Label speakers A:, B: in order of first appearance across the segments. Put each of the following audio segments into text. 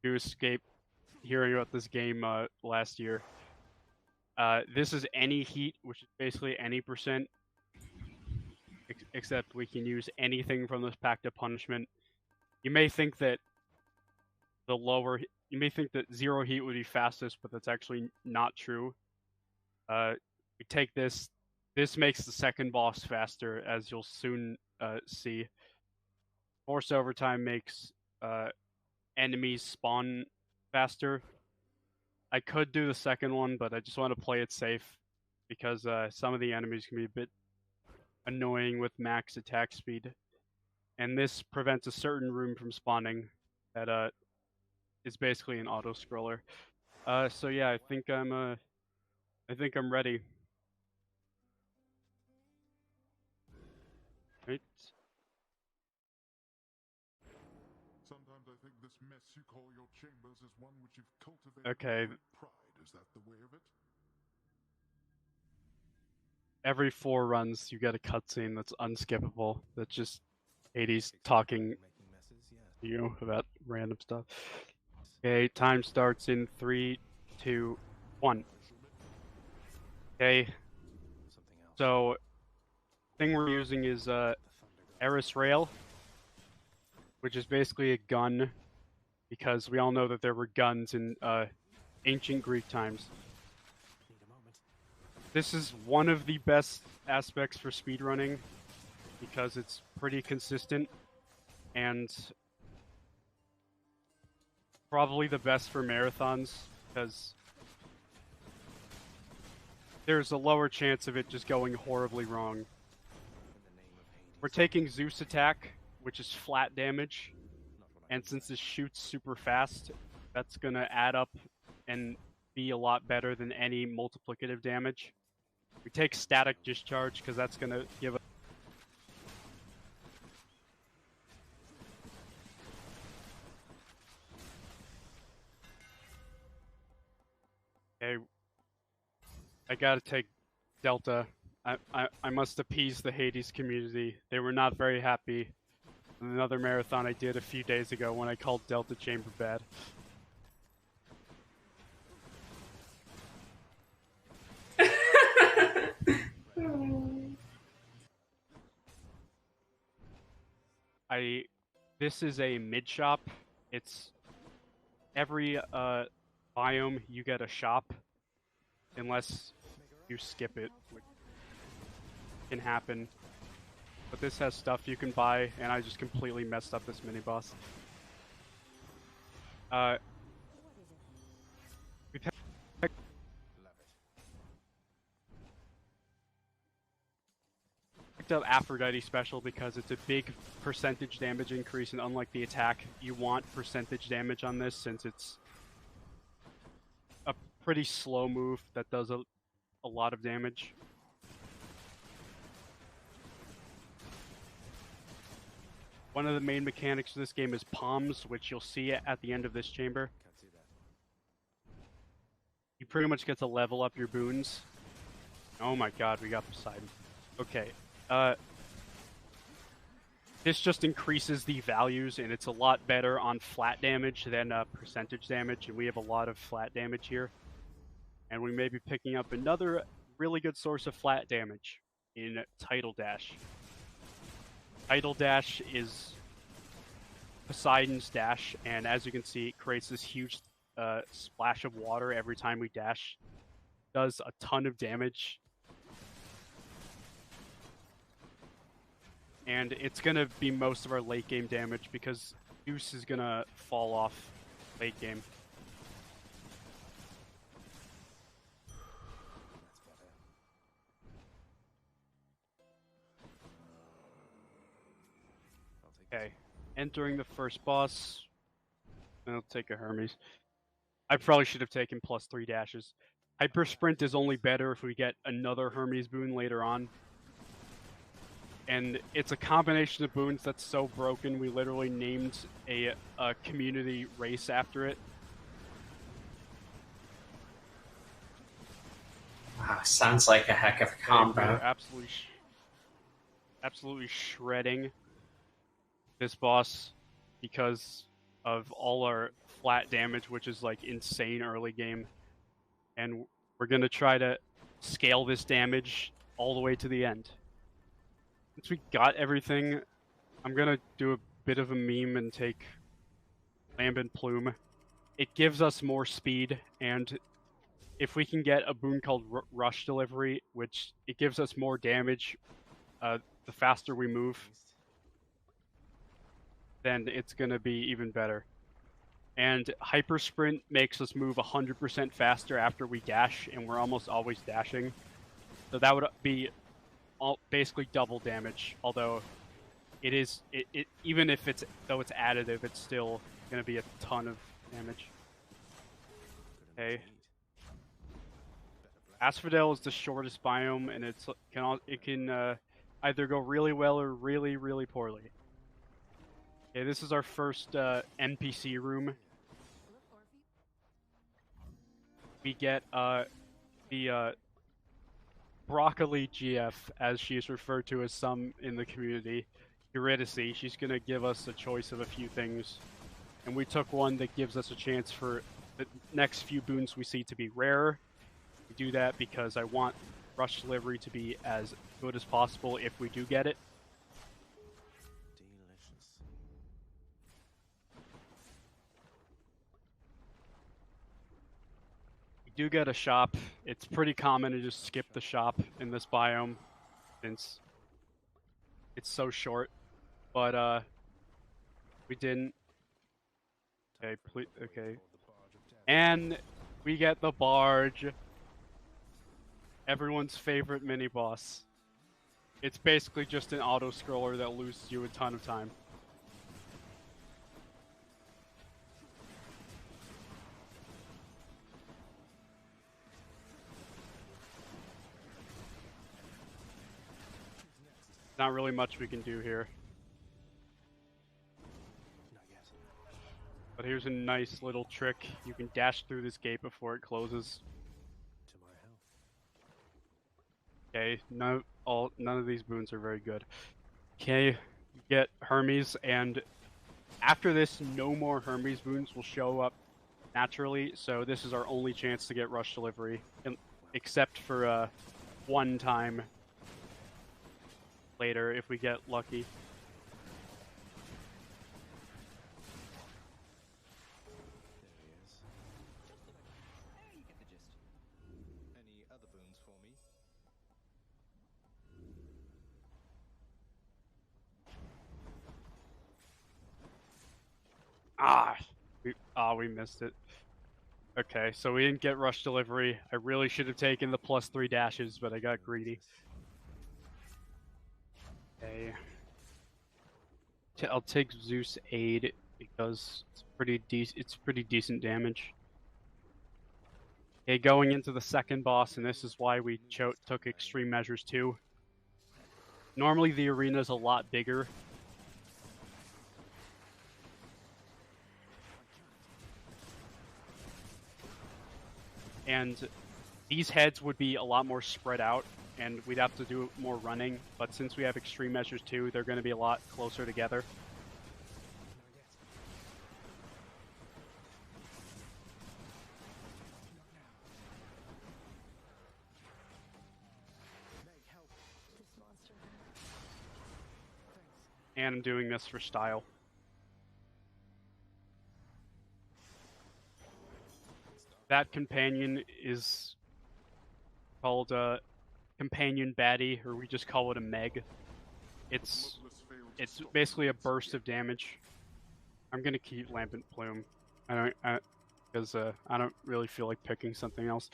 A: to escape hearing about this game last year. This is any heat, which is basically any percent, except we can use anything from this Pact of Punishment. You may think that you may think that zero heat would be fastest, but that's actually not true. We take this. This makes the second boss faster, as you'll soon see. Force Overtime makes enemies spawn faster. I could do the second one, but I just want to play it safe because some of the enemies can be a bit annoying with max attack speed. And this prevents a certain room from spawning that is basically an auto scroller. So yeah, I think I'm ready. Right.
B: Sometimes I think this mess you call your chambers is one which you've cultivated
A: Okay.
B: with great pride. Is that the way of it?
A: Every 4 runs, you get a cutscene that's unskippable. That's just Hades talking to you about random stuff. Okay, time starts in 3, 2, 1. Okay. So, thing we're using is Eris Rail, which is basically a gun, because we all know that there were guns in ancient Greek times. This is one of the best aspects for speedrunning, because it's pretty consistent, and probably the best for marathons, because there's a lower chance of it just going horribly wrong. We're taking Zeus attack, which is flat damage, and since this shoots super fast, that's gonna add up and be a lot better than any multiplicative damage. We take static discharge because that's gonna give us I gotta take Delta. I must appease the Hades community. They were not very happy in another marathon I did a few days ago when I called Delta Chamber bad. This is a mid shop. It's every biome you get a shop, unless you skip it, which can happen. But this has stuff you can buy, and I just completely messed up this mini boss. We picked up Aphrodite special because it's a big percentage damage increase, and unlike the attack, you want percentage damage on this since it's a pretty slow move that does a lot of damage. One of the main mechanics of this game is palms, which you'll see at the end of this chamber. You pretty much get to level up your boons. Oh my god, we got Poseidon. Okay. This just increases the values, and it's a lot better on flat damage than percentage damage, and we have a lot of flat damage here. And we may be picking up another really good source of flat damage in Tidal Dash. Tidal Dash is Poseidon's dash, and as you can see, it creates this huge splash of water every time we dash. Does a ton of damage. And it's gonna be most of our late game damage because Zeus is gonna fall off late game. Okay, entering the first boss. I'll take a Hermes. I probably should have taken +3 dashes. Hyper Sprint is only better if we get another Hermes boon later on. And it's a combination of boons that's so broken, we literally named a community race after it.
C: Wow, sounds like a heck of a combo.
A: Absolutely shredding this boss because of all our flat damage, which is like insane early game. And we're going to try to scale this damage all the way to the end. Since we got everything, I'm going to do a bit of a meme and take Lambent Plume. It gives us more speed, and if we can get a boon called Rush Delivery, which it gives us more damage the faster we move, then it's going to be even better. And Hyper Sprint makes us move 100% faster after we dash, and we're almost always dashing. So that would be basically double damage, although it is even if it's additive, it's still going to be a ton of damage. Okay. Asphodel is the shortest biome, and it can either go really well or really, really poorly. Okay, this is our first NPC room. We get the Broccoli GF, as she is referred to as some in the community, Eurydice. She's going to give us a choice of a few things, and we took one that gives us a chance for the next few boons we see to be rare. We do that because I want Rush Delivery to be as good as possible if we do get it. We do get a shop. It's pretty common to just skip the shop in this biome since it's so short, but we didn't. Okay, okay. And we get the barge. Everyone's favorite mini-boss. It's basically just an auto-scroller that loses you a ton of time. Not really much we can do here. But here's a nice little trick. You can dash through this gate before it closes. Okay, none of these boons are very good. Okay, you get Hermes, and after this, no more Hermes boons will show up naturally, so this is our only chance to get Rush Delivery, except for one time later if we get lucky. We missed it. Okay, so we didn't get Rush Delivery. I really should have taken the +3 dashes, but I got greedy. Okay. I'll take Zeus Aid because it's pretty decent damage. Okay, going into the second boss, and this is why we took Extreme Measures too. Normally the arena is a lot bigger. And these heads would be a lot more spread out, and we'd have to do more running. But since we have Extreme Measures too, they're going to be a lot closer together. And I'm doing this for style. That companion is called Companion Baddie, or we just call it a Meg. It's basically a burst of damage. I'm gonna keep Lambent Plume. Because I don't really feel like picking something else.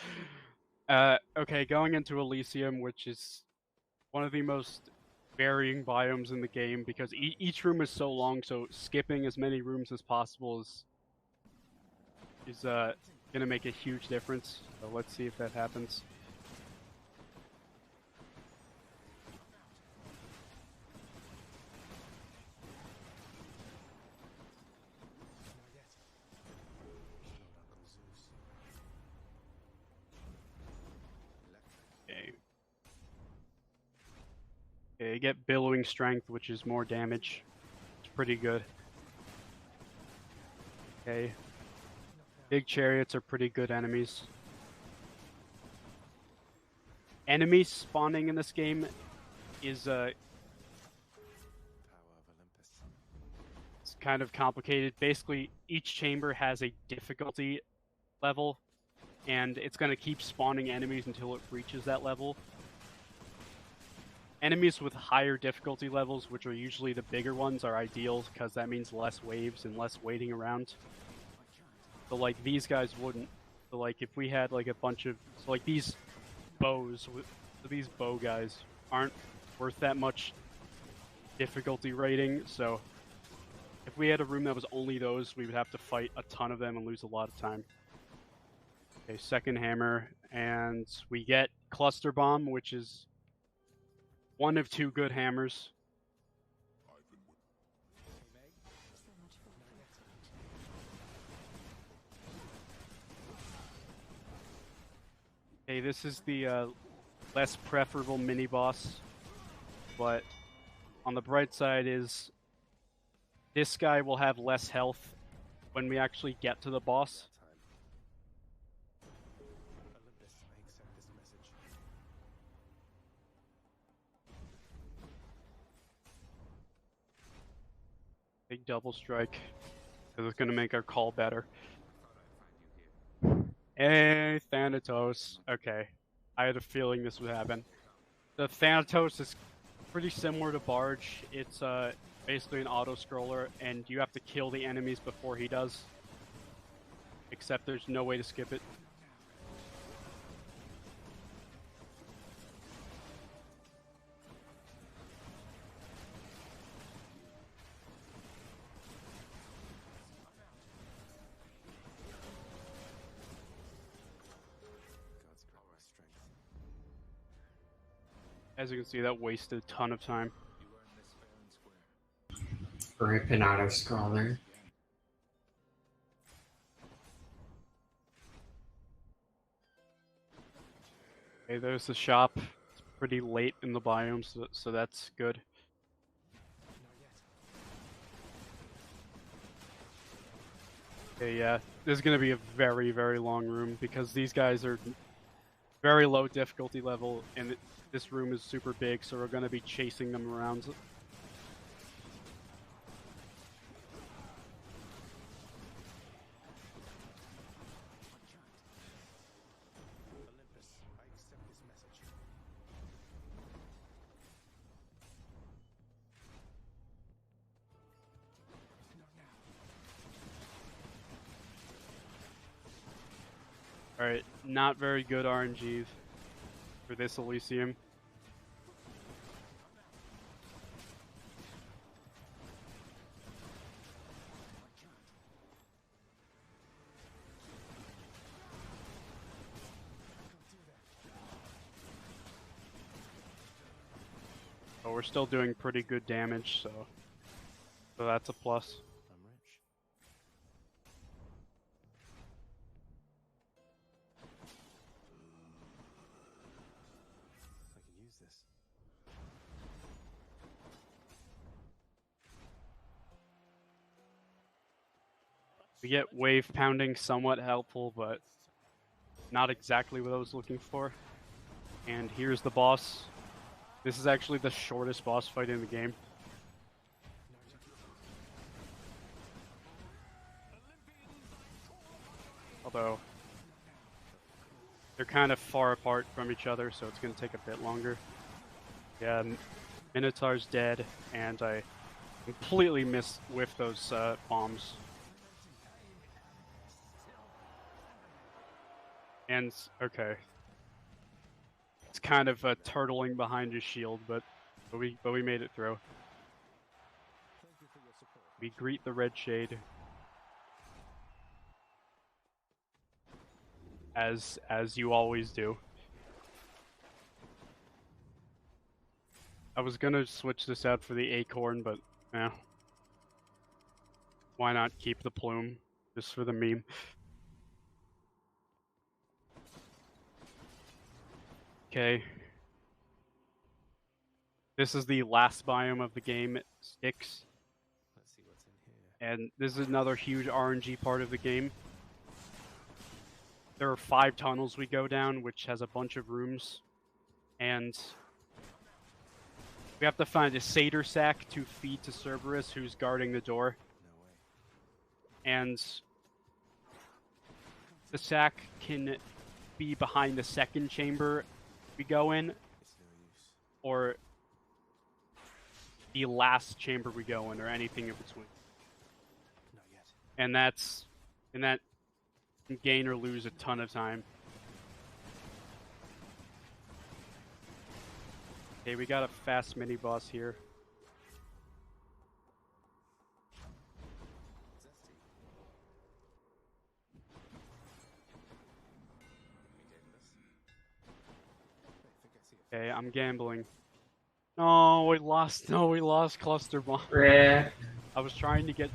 A: Okay, going into Elysium, which is one of the most varying biomes in the game because each room is so long, so skipping as many rooms as possible is gonna make a huge difference. So let's see if that happens. Okay, you get Billowing Strength, which is more damage. It's pretty good. Okay. Big chariots are pretty good enemies. Enemies spawning in this game is it's kind of complicated. Basically, each chamber has a difficulty level, and it's going to keep spawning enemies until it reaches that level. Enemies with higher difficulty levels, which are usually the bigger ones, are ideal because that means less waves and less waiting around. So like these guys wouldn't. So like if we had like a bunch of these bows, these bow guys aren't worth that much difficulty rating. So if we had a room that was only those, we would have to fight a ton of them and lose a lot of time. Okay, second hammer, and we get cluster bomb, which is one of two good hammers. Okay, this is the less preferable mini boss, but on the bright side is this guy will have less health when we actually get to the boss. Big double strike, because it's going to make our call better. Hey, Thanatos. Okay, I had a feeling this would happen. The Thanatos is pretty similar to Barge. It's basically an auto-scroller, and you have to kill the enemies before he does. Except there's no way to skip it. As you can see, that wasted a ton of time.
C: Ripping auto-scroller.
A: Okay, there's the shop. It's pretty late in the biome, so that's good. Okay, yeah, this is going to be a very, very long room because these guys are very low difficulty level, and this room is super big, so we're going to be chasing them around. Alright, not very good RNG for this Elysium. But we're still doing pretty good damage, so that's a plus. We get wave pounding somewhat helpful, but not exactly what I was looking for. And here's the boss. This is actually the shortest boss fight in the game. Although, they're kind of far apart from each other, so it's going to take a bit longer. Yeah, Minotaur's dead, and I completely missed with those bombs. And, okay. It's kind of turtling behind his shield, but we made it through. We greet the red shade. As you always do. I was gonna switch this out for the acorn, but yeah. Why not keep the plume, just for the meme. Okay. This is the last biome of the game, Styx.
D: Let's see what's in here.
A: And this is another huge RNG part of the game. there are 5 tunnels we go down, which has a bunch of rooms, and we have to find a satyr sack to feed to Cerberus, who's guarding the door. And the sack can be behind the second chamber we go in, or the last chamber we go in, or anything in between. And that can gain or lose a ton of time. Okay, we got a fast mini boss here. Okay, I'm gambling. No, we lost. No, we lost Cluster Bomb.
C: Rip.
A: I was trying to get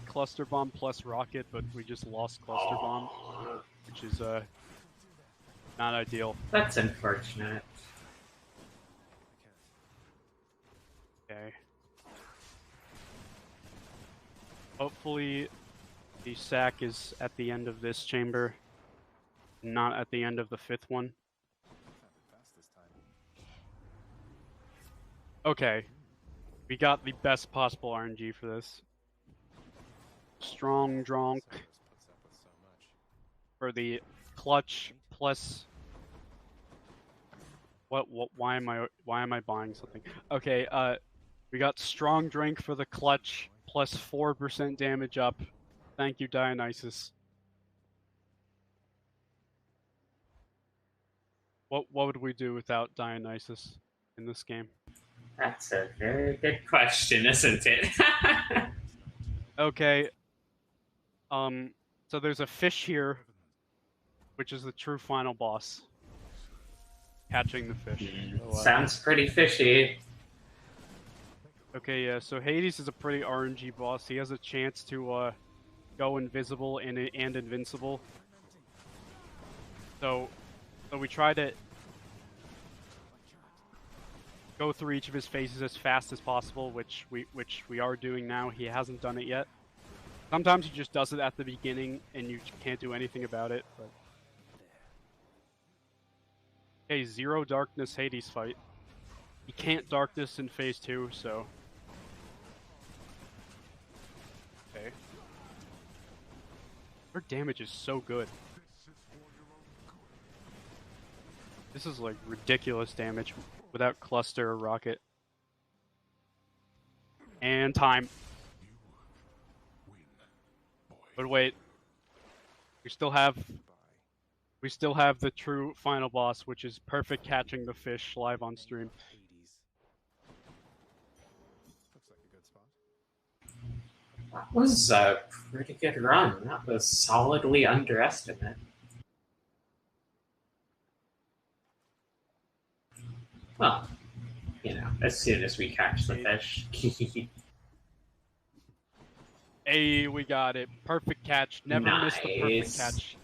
A: Cluster Bomb plus Rocket, but we just lost Cluster Bomb, which is not ideal.
C: That's unfortunate.
A: Okay. Hopefully, the sack is at the end of this chamber, not at the end of the 5th one. Okay. We got the best possible RNG for this. Strong Drunk for the clutch plus why am I buying something? Okay, we got Strong Drink for the clutch plus 4% damage up. Thank you, Dionysus. What would we do without Dionysus in this game?
C: That's a very good question, isn't it?
A: Okay. So there's a fish here, which is the true final boss. Catching the fish. So,
C: Sounds pretty fishy.
A: okay, yeah, so Hades is a pretty RNG boss. He has a chance to go invisible and invincible. So we try to go through each of his phases as fast as possible, which we are doing now. He hasn't done it yet. Sometimes he just does it at the beginning, and you can't do anything about it. But okay, Zero Darkness Hades fight. He can't Darkness in phase 2, so okay. Her damage is so good. This is like ridiculous damage without Cluster or Rocket. And time. But wait, we still have the true final boss, which is Perfect catching the fish live on stream.
C: That was a pretty good run. That was solidly underestimate. Well, you know, as soon as we catch the fish.
A: Hey, we got it. Perfect catch. Never missed the perfect
C: Nice.
A: catch.